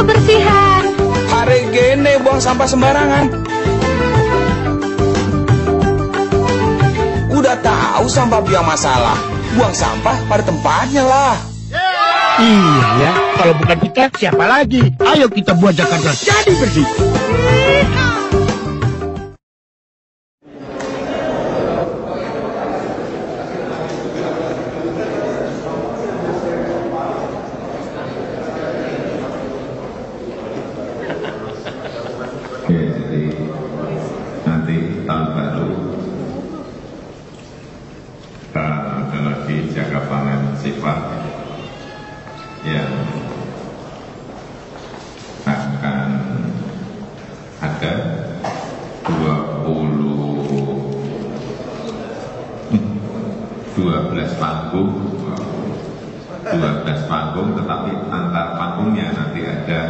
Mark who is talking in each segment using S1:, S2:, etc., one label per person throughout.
S1: kebersihan.
S2: Hari gini buang sampah sembarangan. Udah tahu sampah biang masalah, buang sampah pada tempatnya lah.
S3: Iya ya, kalau bukan kita siapa lagi? Ayo kita buat Jakarta jadi bersih.
S4: Jadi nanti tahun baru ada lagi jaga panen sifat yang akan ada 12 panggung, tetapi antar panggungnya nanti ada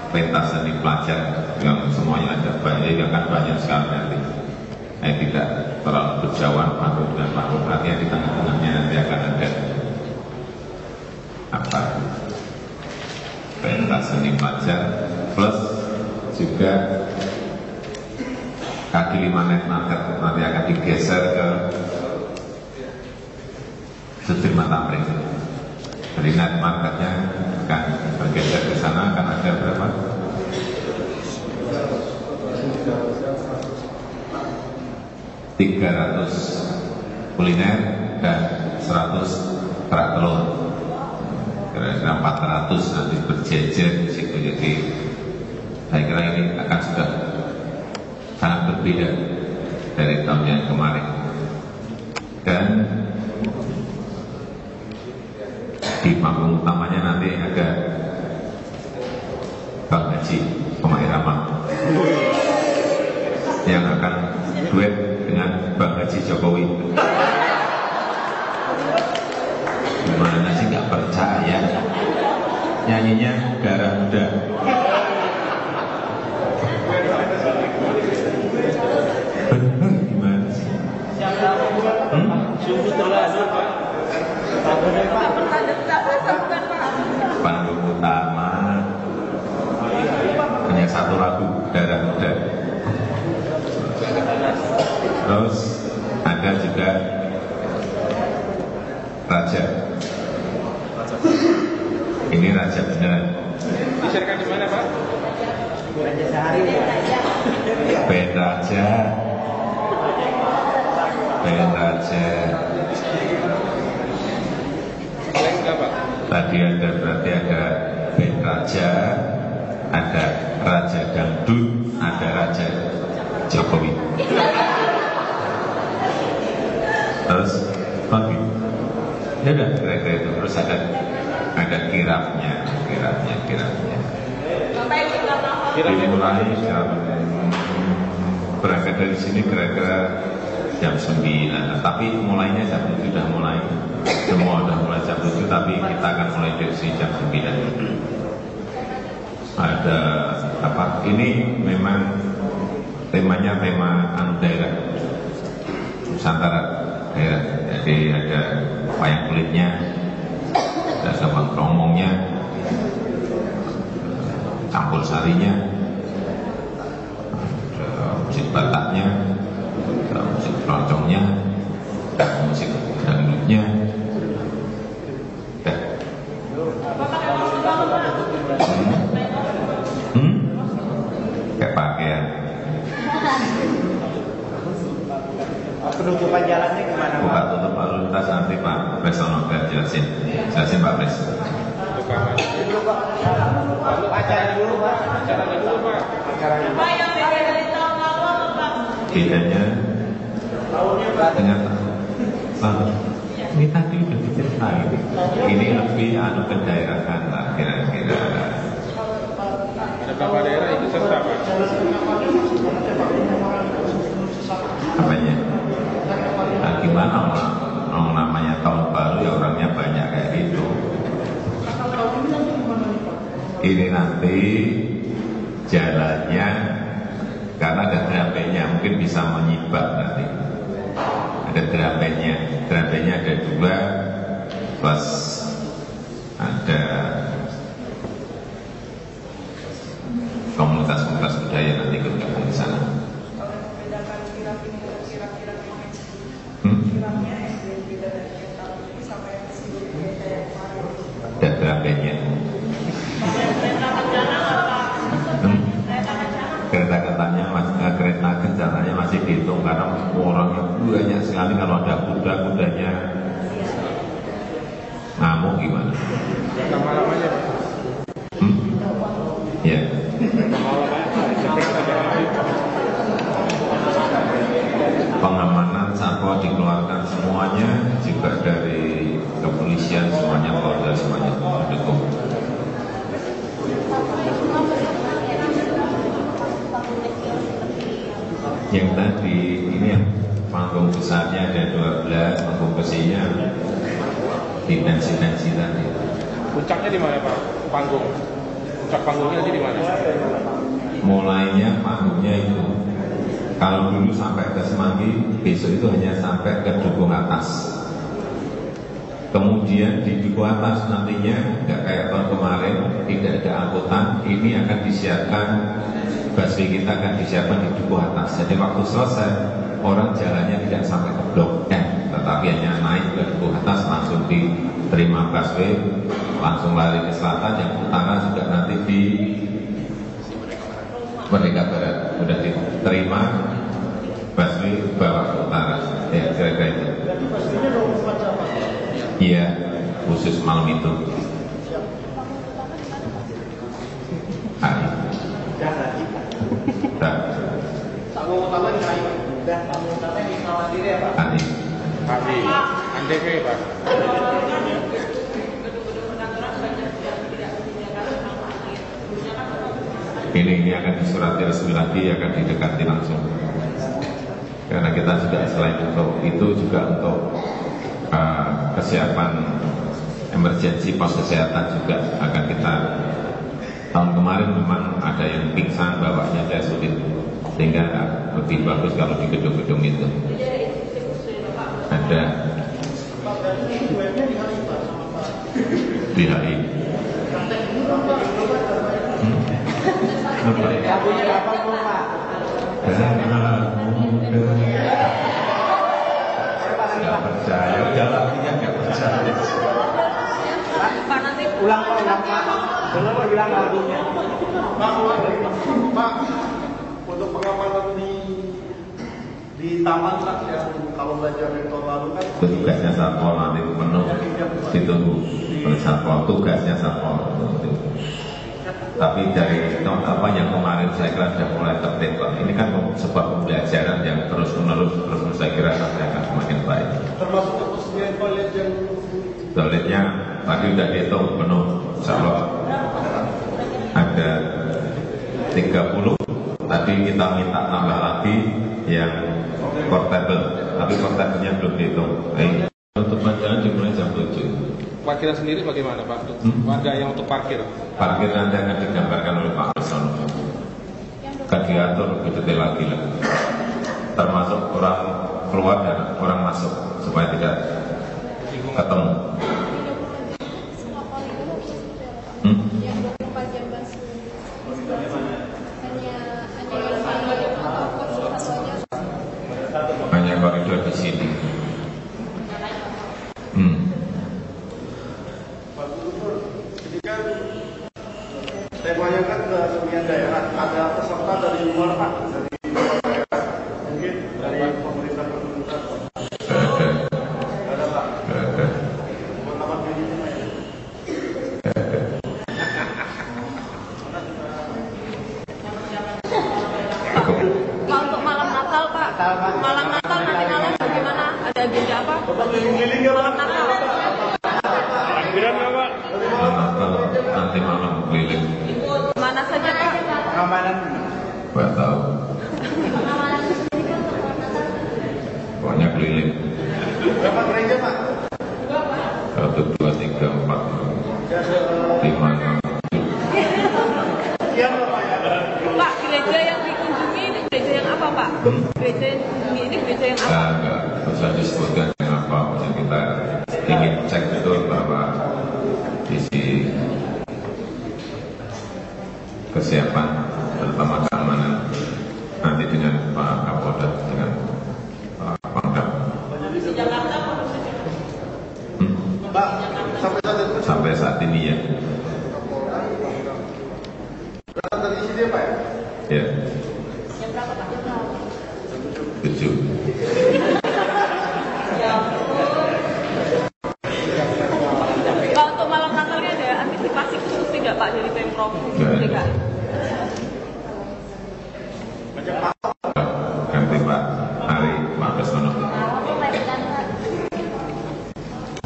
S4: pentas seni pelajar yang semuanya ada banyak, akan banyak sekali nanti. Tidak terlalu berjauhan panggung dengan panggung, artinya di tengah-tengahnya nanti akan ada pentas seni pelajar plus juga kaki 5 night market nanti akan digeser ke Sudirman Tamrin. Jadi night marketnya akan bergeser ke sana, akan ada berapa? 300 kuliner dan 100 kerak telur. Kira-kira 400 nanti berjejer di situ. Jadi saya kira ini akan sudah sangat berbeda dari tahun yang kemarin. Dan di panggung utamanya nanti ada Bang Haji Pemairama yang akan duet dengan Bang Haji Jokowi. Gimana sih nggak percaya? Nyanyinya Darah Muda. Bener gimana sih? Panggung utama hanya satu lagu, Darah Muda. Terus ada juga Raja. Ini Raja beneran.
S5: Disiarkan di mana, Pak?
S4: Band Raja. Band Raja. Tadi ada berarti ada band Raja, ada Raja Dangdut, ada Raja Jokowi. Terus pagi, ya udah kira-kira itu. Terus ada kirapnya. Dimulai berangkat dari sini kira-kira jam 9, tapi mulainya jam 7 sudah mulai. Semua sudah mulai jam 7, tapi kita akan mulai dari sini jam 9. Ada apa? Ini memang temanya tema daerah Nusantara daerah. Jadi ada wayang kulitnya, ada sabang kromongnya, campur sarinya, ada musik Bataknya, ada musik keroncongnya, ada musik dangdutnya. Kayak pakaian.
S6: Penutupan jalannya gimana, Pak?
S4: Buka tutup lalu lintas nanti Pak Presono jelasin. Jelasin Pak Pres.
S6: Acara dulu, Pak. Acaranya.
S1: Pak yang beda dari tahun lalu apa, Pak?
S4: Bedanya dengan ini tadi udah diceritain. Ini lebih ke daerahan lah kira-kira.
S5: Ada beberapa daerah ikut serta, Pak.
S4: Apanya? Nah, gimana orang namanya tahun baru ya orangnya banyak kayak gitu. Ini nanti jalannya karena ada drapennya mungkin bisa menyibak nanti. Ada drapennya ada 2 plus ada komunitas-komunitas budaya nanti ikut gabung di sana. Dan berapanya? Kereta kencananya masih dihitung karena orangnya banyak sekali. Kalau ada kuda-kudanya ngamuk gimana?
S5: Lama-lamanya Pak.
S4: Ya. Pengamanan satwa dikeluarkan semuanya, juga dari kepolisian semuanya, Polda semuanya mendukung. Yang tadi ini yang panggung besarnya ada 12, panggung kecilnya di tensi-tensi tadi.
S5: Puncaknya di mana Pak? Panggung. Puncak panggungnya nanti di mana?
S4: Mulainya panggungnya itu, kalau dulu sampai ke Semanggi, besok itu hanya sampai ke Dukuh Atas. Kemudian di Dukuh Atas nantinya nggak kayak tahun kemarin, tidak ada angkutan. Ini akan disiapkan, busway kita akan disiapkan di Dukuh Atas. Jadi waktu selesai, orang jalannya tidak sampai ke Blok M, tetapi hanya naik ke Dukuh Atas, langsung diterima busway, langsung lari ke selatan. Yang utara juga nanti di Merdeka Barat sudah diterima busway bawa ke utara. Ya, kira-kira itu. Iya, khusus malam itu. Hari.
S6: Panggung utama di mana? Panggung utama di Mandiri ya Pak?
S4: Hari.
S5: Hari. Andek Pak.
S4: Ini akan disurati resmi lagi, akan didekati langsung. Karena kita juga selain untuk itu juga untuk kesiapan emergensi pos kesehatan juga akan kita. Tahun kemarin memang ada yang pingsan, bawahnya saya sulit, sehingga lebih bagus kalau di gedung-gedung itu ada di HI.
S6: Lagunya kapan Pak?
S4: Nggak percaya, jalannya nggak percaya.
S6: Pak nanti ulang Pak. Belum bilang lagunya.
S7: Pak, untuk pengamanan di taman Pak, ya, kalau belajar dari tahun lalu kan
S4: Tugasnya satpol nanti penuh, ditunggu oleh satpol, tugasnya satpol. Tapi dari apa yang kemarin saya kira sudah mulai tertib. Ini kan sebuah pembelajaran yang terus menerus saya kira nanti akan semakin baik.
S7: termasuk ketersediaan toilet yang
S4: Toiletnya tadi sudah dihitung penuh, insya Allah ada 30. Tadi kita minta tambah lagi yang portable, tapi portable-nya belum dihitung. Untuk jalan dimulai jam 7.
S5: Parkiran sendiri bagaimana Pak? Warga yang untuk parkir?
S4: Parkir nanti akan digambarkan oleh Pak Arsono. Akan diatur lebih detail lagi lah. Termasuk orang keluar dan orang masuk supaya tidak ketemu. Hanya koridor di sini.
S7: ketika saya bayangkan ke sembilan daerah ada peserta dari luar Pak, dari luar daerah, mungkin dari pemerintah. Ada Pak. Buat apa ini?
S1: Pak, untuk malam Natal Pak, malam Natal nanti malam bagaimana? Ada agenda apa?
S7: Keliling-keliling ya Pak.
S1: Natal.
S5: Takbiran nggak Pak?
S4: Nanti malam keliling.
S1: Mana saja Pak?
S6: Pengamanan.
S4: Gak tahu. Pokoknya keliling.
S7: Berapa gereja Pak?
S4: 1, 2, 3, 4, 5, 6.
S7: Sekian Pak ya.
S1: Pak, gereja yang dikunjungi ini gereja yang apa Pak? Gereja yang dikunjungi ini gereja yang apa?
S4: Enggak usah disebutkan yang apa. Maksudnya kita ingin cek betul bahwa di sini kesiapan terutama keamanan nanti dengan Pak Kapolda, dengan Pak Pangdam. Sampai saat ini ya.
S7: Berangkat dari sini Pak ya?
S4: Ya.
S1: Jam berapa Pak? Jam berapa?
S4: 7.
S1: Pak, untuk malam Natalnya ada antisipasi khusus tidak Pak dari Pemprov DKI?
S4: Ganti Pak Hari Pak Besono.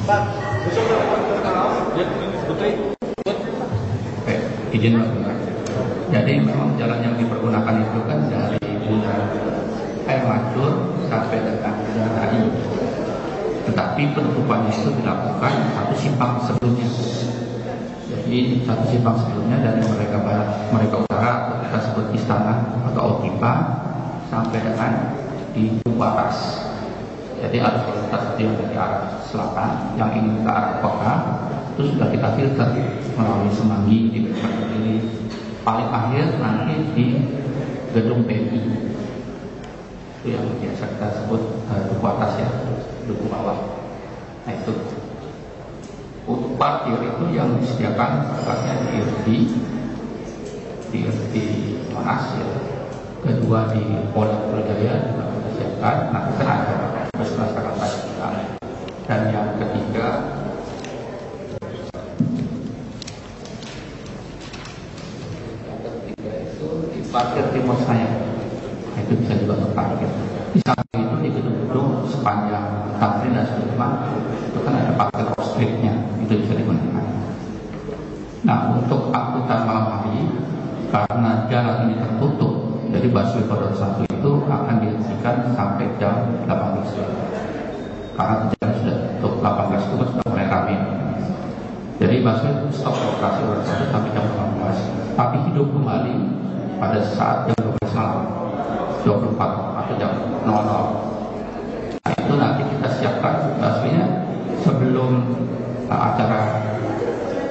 S7: Pak, besok
S8: Izin Pak. Jadi memang jalan yang dipergunakan itu kan dari Air Mancur sampai dengan Bundaran HI. Tetapi penutupannya itu dilakukan satu simpang sebelumnya. Jadi satu simpang sebelumnya dari Merdeka Barat, Merdeka Utara, atau kita sebut Istana atau Otipa, sampai dengan di Duku Atas. Jadi arus lalu lintas itu yang dari arah selatan, yang ingin ke arah kota, itu sudah kita filter melalui Semanggi, di Berdiri, paling akhir nanti di Gedung PMI. Itu yang biasa kita sebut Duku Atas ya, Duku Bawah. Nah itu. Untuk parkir itu yang disediakan tempatnya di RT Monas ya. Kedua di Polda Metro Jaya juga kita siapkan. Nah kita ada bus Transjakarta juga. Dan yang ketiga itu di parkir Timur Senayan. Nah, itu bisa juga untuk parkir. Di samping itu di gedung-gedung sepanjang Tamrin dan Sudirman itu kan ada parkir off-streetnya, itu bisa digunakan. Nah untuk angkutan malam hari karena jalan ini tertutup, jadi busway koridor 1 itu akan dihentikan sampai jam 18. Karena jalan sudah tutup 18 itu sudah mulai ramai. Jadi busway stop operasi koridor 1 sampai jam 18, tapi hidup kembali pada saat jam 12 malam 24 atau jam 00. Nah itu nanti kita siapkan busway-nya sebelum acara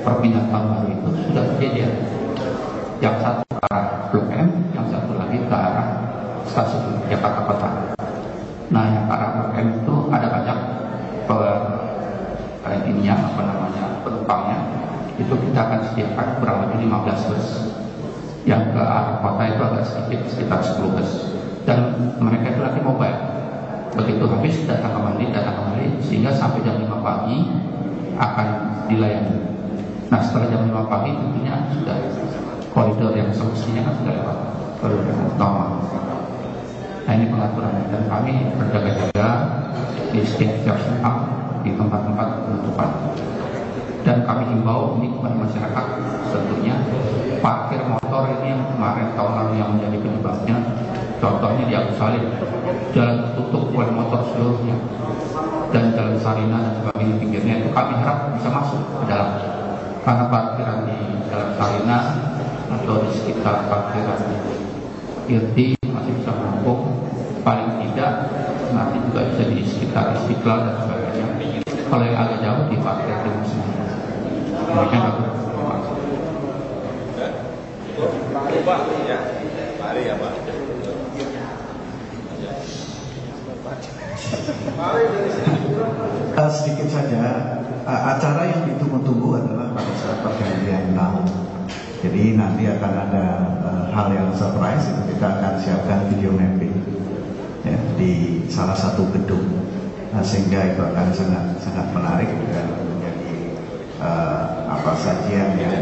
S8: perpindahan tahun baru itu sudah tersedia. Yang satu ke arah Blok M, yang satu lagi ke arah stasiun Jakarta Kota. Nah yang ke arah Blok M itu ada banyak penumpangnya. Itu kita akan sediakan kurang lebih 15 bus. Yang ke arah kota itu agak sedikit, sekitar 10 bus. Dan mereka itu nanti mobile. Begitu habis datang kembali, sehingga sampai jam 5 pagi akan dilayani. Nah setelah jam 5 pagi tentunya sudah koridor yang semestinya kan sudah lewat koridor yang utama. Nah ini pengaturannya, dan kami berjaga-jaga di setiap simpang, di tempat-tempat penutupan. Dan kami himbau ini kepada masyarakat, tentunya parkir motor ini yang kemarin tahun lalu yang menjadi penyebabnya. Contohnya di Agus Salim, jalan tertutup oleh motor seluruhnya, dan jalan Sarina dan sebagainya pinggirnya itu kami harap bisa masuk ke dalam. Karena parkiran di jalan Sarina atau di sekitar parkiran di Irti masih bisa menampung, paling tidak nanti juga bisa di sekitar Istiqlal dan sebagainya. Kalau yang agak jauh di parkir Timur Senayan. Demikian aku.
S7: Pak, ya, mari ya Pak.
S9: Sedikit saja, acara yang ditunggu-tunggu adalah pada saat pergantian tahun. Jadi nanti akan ada hal yang surprise, itu kita akan siapkan video mapping ya, di salah satu gedung, sehingga itu akan sangat menarik dan menjadi sajian yang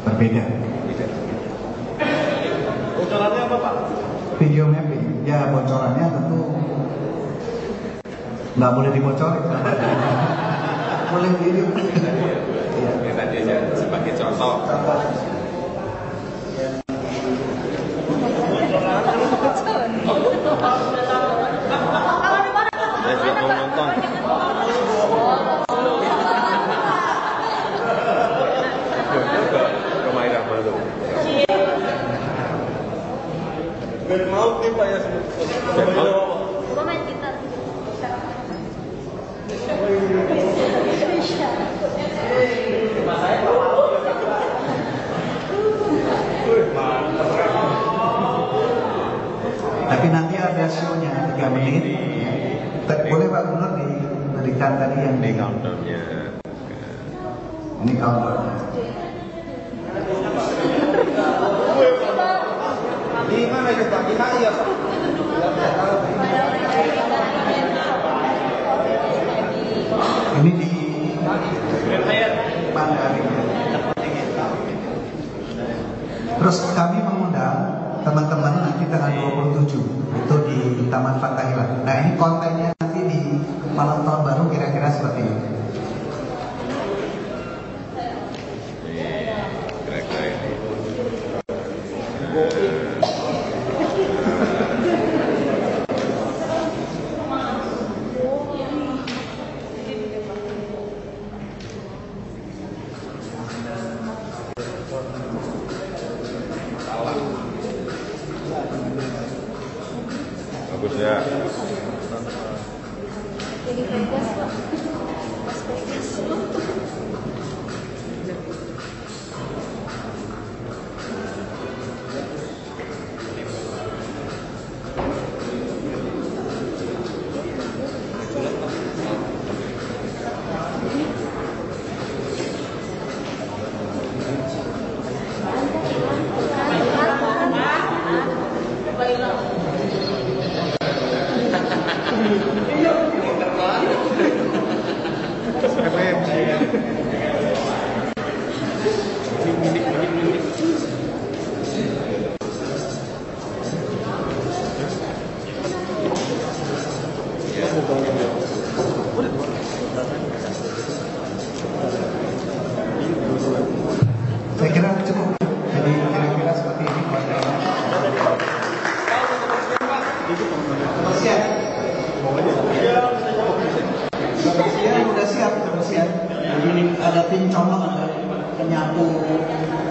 S9: berbeda.
S7: Bocorannya apa Pak?
S9: Video mapping, ya bocorannya tentu nggak boleh dibocorin. Boleh video.
S4: Ya, tadi aja sebagai contoh.
S7: Saya juga mau nonton. Kemarin baru. Mau nih Pak ya sebetulnya.
S1: Komen kita.
S7: Wih,
S9: Tapi nanti ada show-nya 3 menit. Ya. Boleh Pak Gubernur diberikan tadi yang di
S4: countdown-nya.
S9: Ini countdown.
S6: Di mana itu Pak? Di mana ya Pak?
S9: Ini di Pandari. Terus kami mengundang teman-teman nanti tanggal 27 itu di Taman Fathahillah. Nah ini kontennya nanti di malam tahun baru kira-kira seperti ini.
S4: Kira-kira ini. Bagus ya.
S1: Jadi Vegas Pak. Las Vegas.
S9: Saya kira cukup. Jadi kira-kira seperti ini kontennya. Kebersihan. Kebersihan udah siap kebersihan. Jadi ada tim colok, ada penyapu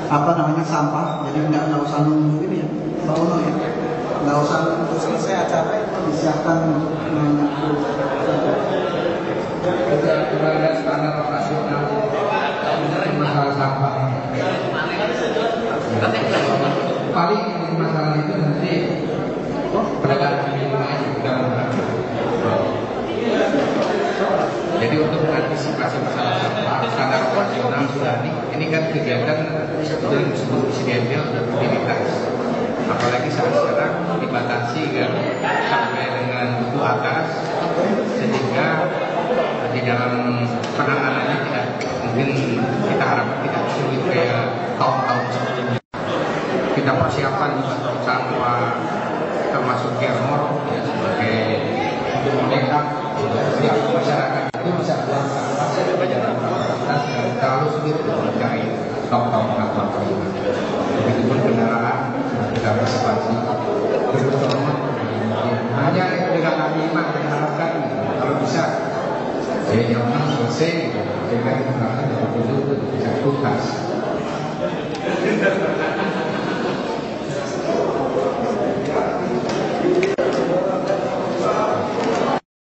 S9: apa namanya sampah. Jadi nggak usah nunggu ini ya, Mbak Uno ya. Nggak usah nunggu selesai acara itu disiapkan untuk menyapu.
S8: Ada standar operasional masalah sampah. Paling masalah itu nanti pedagang kaki lima aja kita menghargai. Jadi untuk mengantisipasi masalah sampah, standar operasional sudah ini kan kegiatan sebetulnya disebut insidental dan rutinitas. Apalagi saat sekarang dibatasi kan sampai dengan duku atas, sehingga di dalam penanganannya tidak mungkin kita harapkan tidak sulit kayak tahun-tahun sebelumnya. Kita persiapan juga sampah termasuk germor ya, sebagai backup jadi masyarakat itu bisa buang sampah dan terlalu sulit mencari tahun-tahun belakang. Begitupun kendaraan kita antisipasi berutama hanya dengan kami kita harapkan kalau bisa ya jam 6 selesai sehingga kita akan dapat dulu bisa tuntas.